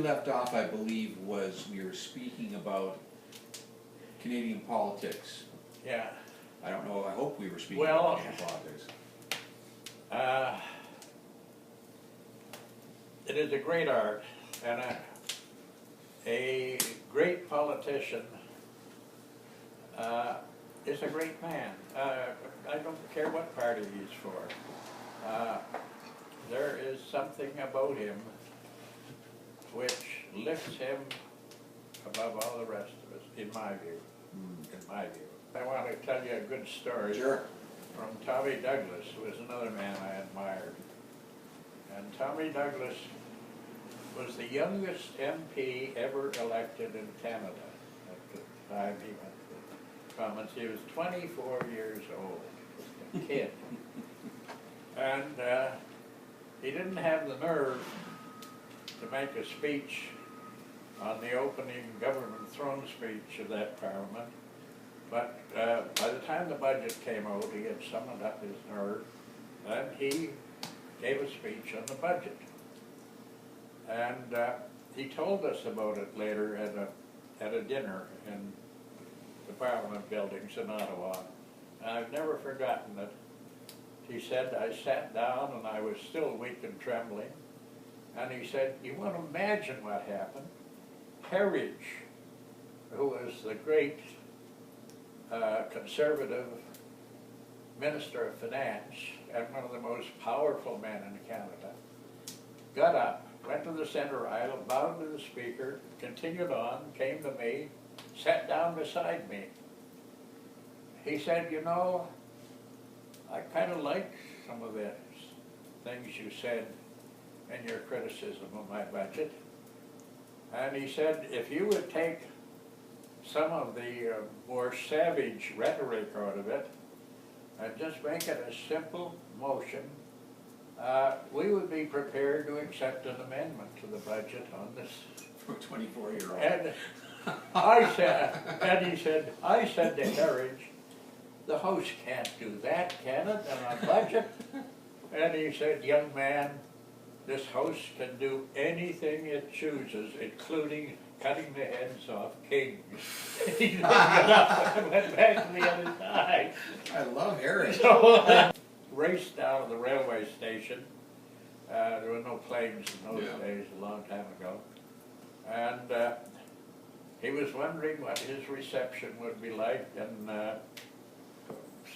left off, I believe, was we were speaking about Canadian politics. Yeah. I don't know, I hope we were speaking Well, about Canadian politics. It is a great art, and a great politician is a great man. I don't care what party he's for. There is something about him which lifts him above all the rest of us, in my view. In my view. I want to tell you a good story. Sure. From Tommy Douglas, who was another man I admired. And Tommy Douglas was the youngest MP ever elected in Canada at the time he went to Commons. He was 24 years old, just a kid. And he didn't have the nerve to make a speech on the opening government throne speech of that parliament. But by the time the budget came out, he had summoned up his nerve, and he gave a speech on the budget. And he told us about it later at a dinner in the Parliament buildings in Ottawa. And I've never forgotten it. He said, I sat down and I was still weak and trembling. And he said, you want to imagine what happened? Heritage, who was the great conservative Minister of Finance and one of the most powerful men in Canada, got up, went to the center aisle, bowed to the speaker, continued on, came to me, sat down beside me. He said, you know, I kind of like some of the things you said in your criticism of my budget. And he said, if you would take some of the more savage rhetoric out of it and just make it a simple motion, we would be prepared to accept an amendment to the budget on this. For a 24-year-old. And I said, and he said, I said to Heritage, the House can't do that, can it, on a budget? And he said, young man, this House can do anything it chooses, including cutting the heads off kings. He got up and went back to the other side. I love Harry. So, raced down to the railway station. There were no planes in those days, a long time ago. And he was wondering what his reception would be like in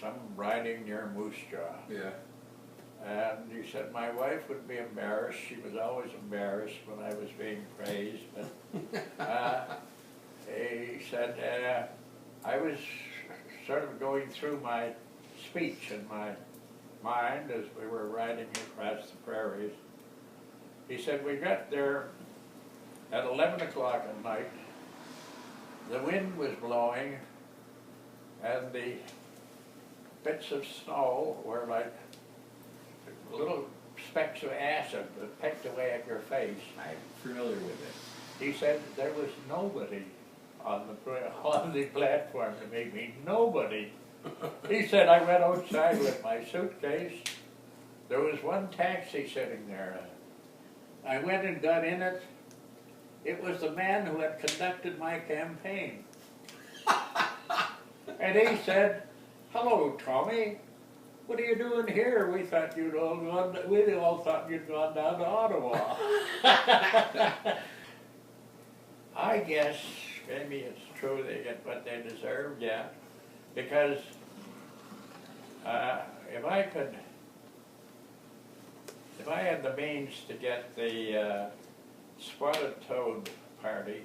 some riding near Moose Jaw. Yeah. And he said, my wife would be embarrassed. She was always embarrassed when I was being praised. But he said, I was sort of going through my speech in my mind as we were riding across the prairies. He said, we got there at 11 o'clock at night. The wind was blowing, and the bits of snow were like little specks of acid that pecked away at your face. I'm familiar with it. He said there was nobody on the platform to meet me. Nobody. He said I went outside with my suitcase. There was one taxi sitting there. I went and got in it. It was the man who had conducted my campaign. And he said, hello, Tommy. What are you doing here? We thought you'd all gone. We all thought you'd gone down to Ottawa. I guess maybe it's true they get what they deserve, yeah. Because if I had the means to get the Spotted Toad Party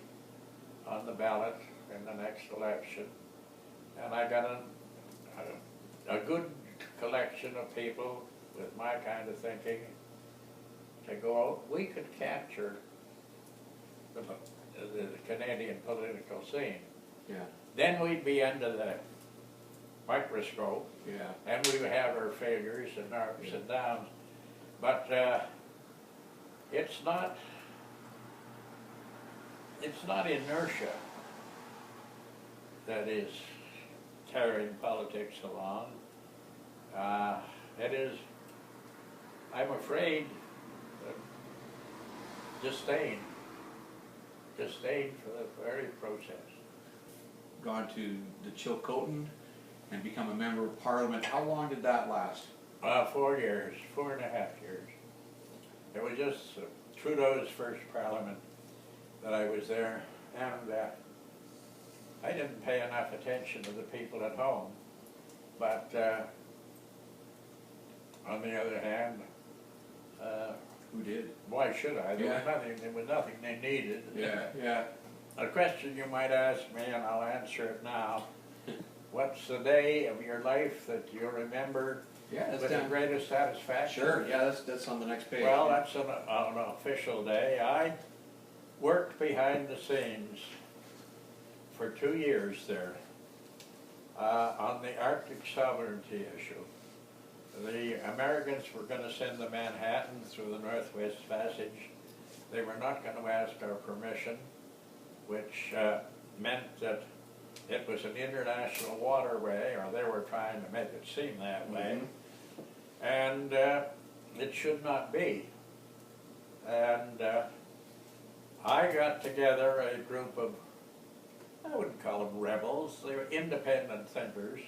on the ballot in the next election, and I got a good collection of people with my kind of thinking to go out, we could capture the Canadian political scene. Yeah. Then we'd be under the microscope, and we would have our failures and our ups and downs. But it's not inertia that is carrying politics along. It is, I'm afraid, disdain disdain for the very process. Gone to the Chilcotin and become a member of Parliament. How long did that last? 4 years, 4.5 years. It was just Trudeau's first Parliament that I was there, and I didn't pay enough attention to the people at home. But on the other hand, Who did? why should I? Yeah. There was nothing they needed. Yeah. A question you might ask me, and I'll answer it now. What's the day of your life that you remember Yeah, with the greatest satisfaction? Sure, yeah, that's on the next page. Well, that's on an official day. I worked behind the scenes for 2 years there on the Arctic sovereignty issue. The Americans were going to send the Manhattan through the Northwest Passage. They were not going to ask our permission, which meant that it was an international waterway, or they were trying to make it seem that way. And it should not be. And I got together a group of, I wouldn't call them rebels, they were independent thinkers.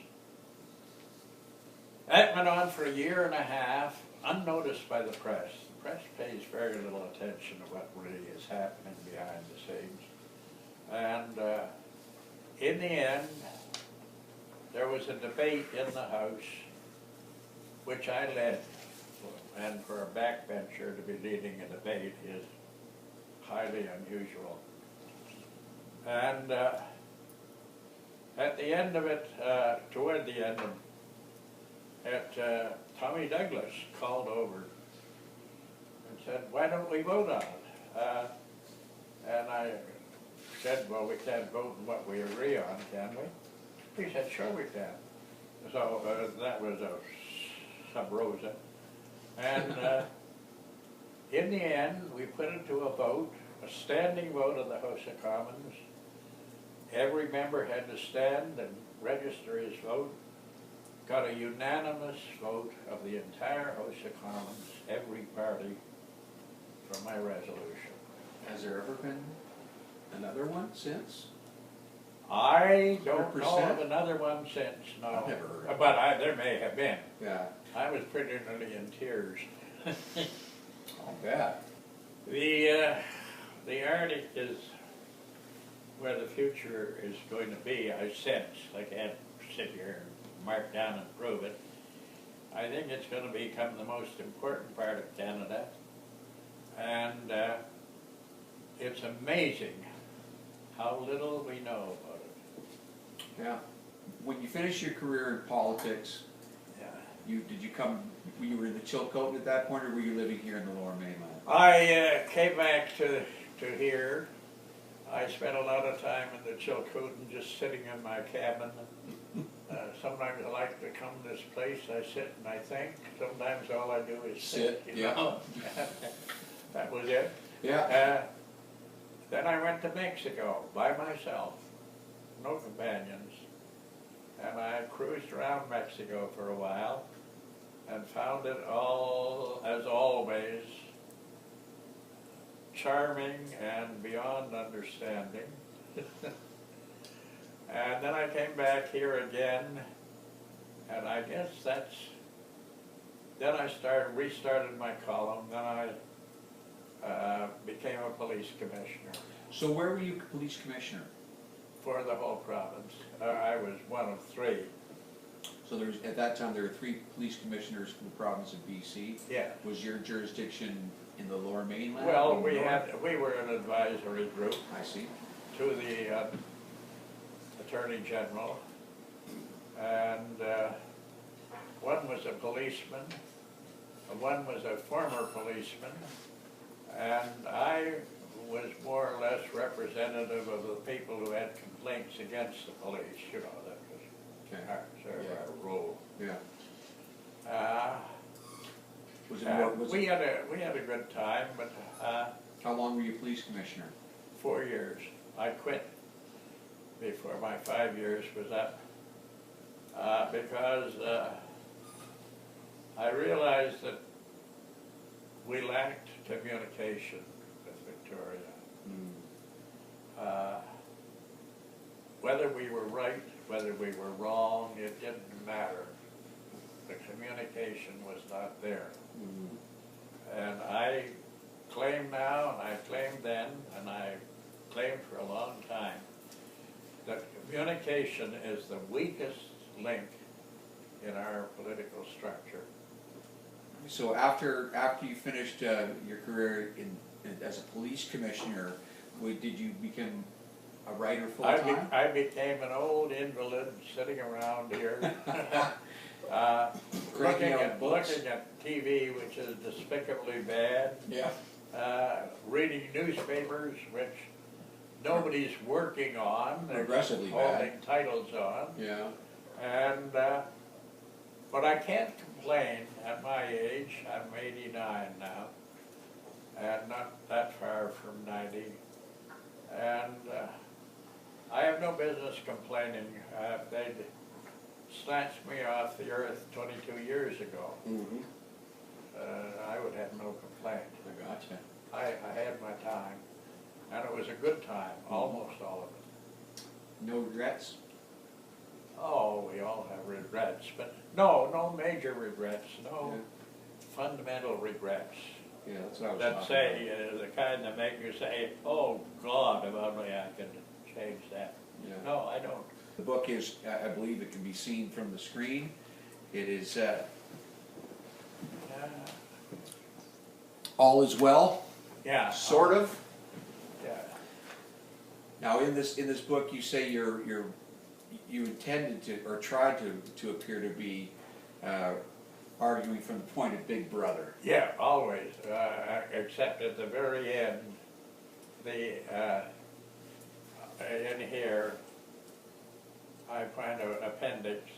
That went on for 1.5 years, unnoticed by the press. The press pays very little attention to what really is happening behind the scenes. And in the end, there was a debate in the House, which I led. And for a backbencher to be leading a debate is highly unusual. And at the end of it, toward the end of it, Tommy Douglas called over and said, "Why don't we vote on it?" And I said, "Well, we can't vote on what we agree on, can we?" He said, "Sure we can." So that was a sub rosa. And in the end, we put it to a vote, a standing vote of the House of Commons. Every member had to stand and register his vote. Got a unanimous vote of the entire House of Commons, every party, for my resolution. Has there ever been another one since? I don't know 100%? of another one since, no. I've never heard of it. But there may have been. Yeah. I was pretty nearly in tears. I'll bet. The Arctic is where the future is going to be, I sense. I can't sit here and mark down and prove it. I think it's going to become the most important part of Canada. And it's amazing how little we know about it. Yeah. When you finished your career in politics, Yeah. did you come, you were in the Chilcotin at that point, or were you living here in the Lower Mainland? I came back to here. I spent a lot of time in the Chilcotin just sitting in my cabin. Sometimes I like to come to this place, I sit and I think. Sometimes all I do is sit. You know? That was it. Yeah. Then I went to Mexico by myself, no companions. And I cruised around Mexico for a while and found it all, as always, charming and beyond understanding. And then I came back here again, and I guess then I restarted my column, then I became a police commissioner. So where were you police commissioner? For the whole province. I was one of 3. So at that time there were 3 police commissioners for the province of BC. Yeah. Was your jurisdiction in the Lower Mainland? Well, or we were an advisory group I see. to the Attorney General, and one was a policeman, one was a former policeman, and I was more or less representative of the people who had complaints against the police. You know, that was our role. Yeah. We had a good time, but How long were you police commissioner? 4 years. I quit before my 5 years was up because I realized that we lacked communication with Victoria. whether we were right, whether we were wrong, it didn't matter. The communication was not there. And I claim now, and I claimed then, and I claimed for a long time, that communication is the weakest link in our political structure. So after you finished your career as a police commissioner, did you become a writer full time? I became an old invalid sitting around here, looking at TV, which is despicably bad. Yeah. Reading newspapers, which nobody's working on. They're Aggressively holding bad. titles on. Yeah. And, but I can't complain at my age. I'm 89 now, and not that far from 90. And I have no business complaining. They'd snatched me off the earth 22 years ago. I would have no complaint. I gotcha. I had my time, and it was a good time, almost all of it. No regrets? Oh, we all have regrets, but no major regrets, no fundamental regrets. Yeah, that's what I was That talking say, the kind that make you say, oh God, if only I could change that. Yeah. No, I don't. The book is, I believe it can be seen from the screen. It is All Is Well, Yeah. sort of. Yeah. Now in this book you say you intended to, or tried to appear to be arguing from the point of Big Brother. Yeah, always, except at the very end, in here, I find an appendix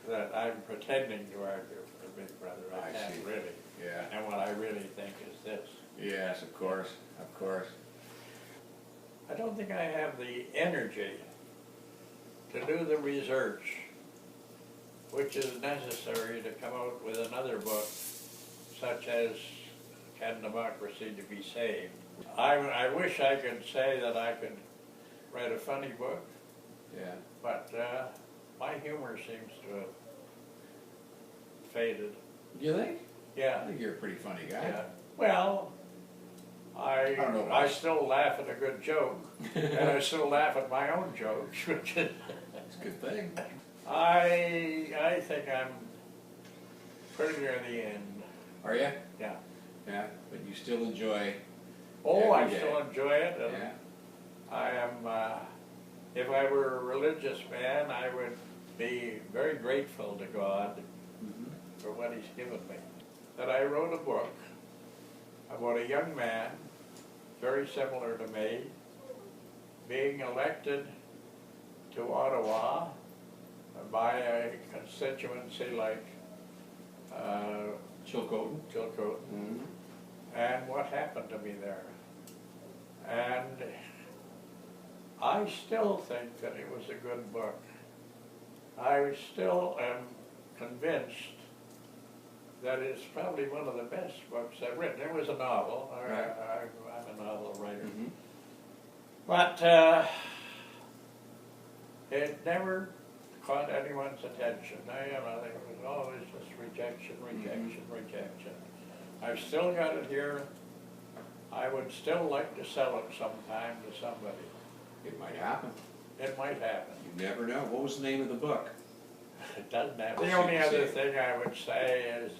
that I'm pretending to argue for Big Brother. I can't see. really. Yeah. And what I really think is this. Yes, of course, of course. I don't think I have the energy to do the research which is necessary to come out with another book such as Can Democracy to Be Saved? I wish I could say that I could write a funny book, Yeah. but my humor seems to have faded. You think? Yeah. I think you're a pretty funny guy. Yeah. Well, don't know I why. still laugh at a good joke, and I still laugh at my own jokes, which is, It's a good thing. I think I'm pretty near the end. Are you? Yeah. Yeah, but you still enjoy. Oh, I Every day. still enjoy it, and Yeah. I am, if I were a religious man, I would be very grateful to God for what He's given me. That I wrote a book about a young man, very similar to me, being elected to Ottawa by a constituency like Chilcotin. Chilcotin, and what happened to me there. And I still think that it was a good book. I still am convinced that it's probably one of the best books I've written. It was a novel. Right. I'm a novel writer. But it never caught anyone's attention. It was always just rejection. I've still got it here. I would still like to sell it sometime to somebody. It might happen. It might happen. You never know. What was the name of the book? It doesn't happen. The Well, only you can other say- thing I would say is,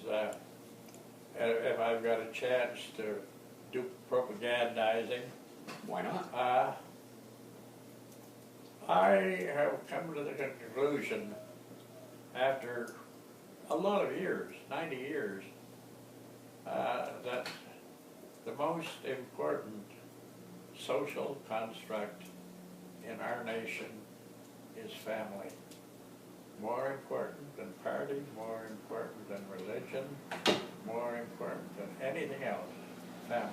if I've got a chance to do propagandizing, Why not? I have come to the conclusion, after a lot of years, 90 years, that the most important social construct in our nation is family. More important than party, more important than religion, more important than anything else, family.